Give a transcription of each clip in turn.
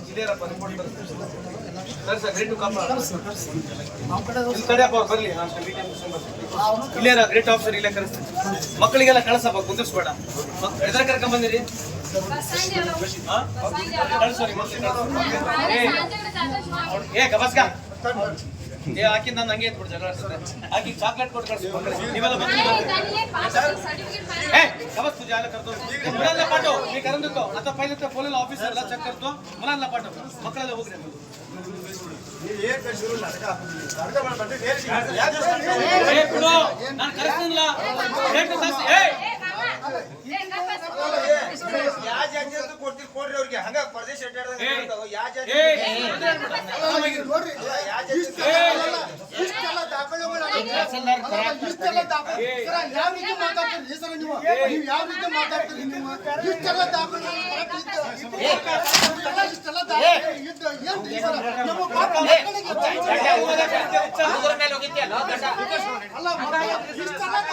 ಇದೇನಪ್ಪ report sir sir great ಕಾಪ ತಡೆಯಪ್ಪ ಅವ್ರು ಬರಲಿ ಇಲ್ಲೇನ ಗ್ರೇಟ್ ಆಫೀಸರ್ ಇಲ್ಲೇ ಕರೆಸ್ತೀನಿ ಮಕ್ಕಳಿಗೆಲ್ಲ ಕಳಿಸಪ್ಪ ಕುಂದಿಸ್ಬೇಡ ಎದ್ರ ಕರ್ಕೊಂಡ್ ಬಂದಿರಿ ಏ ಗಬಸ್ಕ ಏ ಆಕಿ ನಾನು ಹಂಗೆ ಎತ್ಬಿಡು ಜಗಳ ಆಕಿ ಚಾಕ್ಲೇಟ್ ಕೊಟ್ಟು ಕಳಿಸಿ ನೀವೆಲ್ಲ ए खबर तुझे आला करतो मुलांना पाठव मी करून देतो आता पहिले तर पोलीस ऑफिसरला चेक करतो मुलांना पाठव मಕ್ಕಳೆಲ್ಲ ಹೋಗ್ರಿ ये एक शुरू नाटका नाटका ಮಾಡ್ಬಿಟ್ಟು ಏ ಬಿಡು ನಾನು ಕರೆಸ್ತಿಲ್ಲ ಡೇಟ್ ಸಾಸ್ ಏ ಯಾ ಜಾತಿ ಅಂತ ಕೊಡ್ರಿ ಅವರಿಗೆ ಹಂಗ ಪ್ರದೇಶ ಅಡ್ಡಾಡೋದು ಯಾ ಜಾತಿ ನೋಡ್ರಿ ಯಾ ಜಾತಿ ಇಷ್ಟೆಲ್ಲ ದಾಖಲೆಗಳು ಇಷ್ಟೆಲ್ಲ ದಾಖಲೆ ಯಾವ ರೀತಿ ಮಾತಾಡ್ತೀರಿ ಸರ್ ನೀವು ಯಾವ ರೀತಿ ಮಾತಾಡ್ತೀರಿ ನೀವು ಇಷ್ಟೆಲ್ಲ ದಾಖಲೆ ಇಷ್ಟೆಲ್ಲ ದಾಖಲೆ ಏನು ಸರ್ ನಮ್ಮ ಪಾಪ ಮಕ್ಕಳಿಗೆ ಹುಡುಗರ ಮೇಲೆ ಹೋಗಿದ್ಯಲ್ಲ ಅಲ್ಲ ಇಷ್ಟೆಲ್ಲ ಮಕ್ಕಳಿಗೆ ಅಲ್ಲ ಮಕ್ಕಳಿಗೆ ಇಷ್ಟೆಲ್ಲ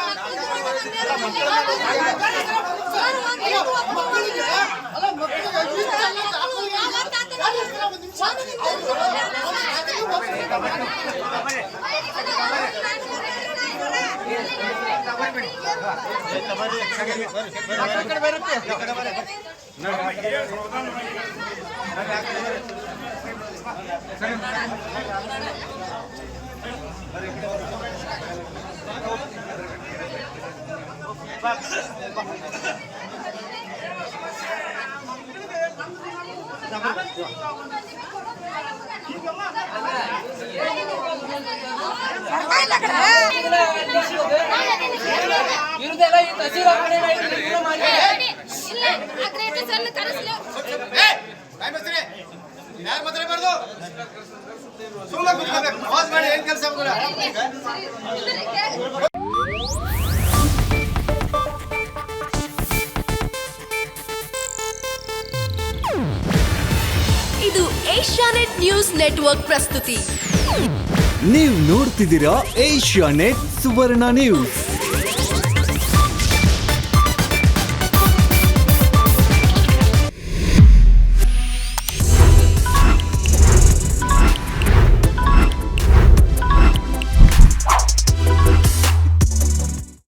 ಇದು ಏಷ್ಯಾನೆಟ್ ನ್ಯೂಸ್ ನೆಟ್ವರ್ಕ್ ಪ್ರಸ್ತುತಿ. ನೀವು ನೋಡ್ತಿದ್ದೀರಾ ಏಷ್ಯಾನೆಟ್ ಸುವರ್ಣ ನ್ಯೂಸ್.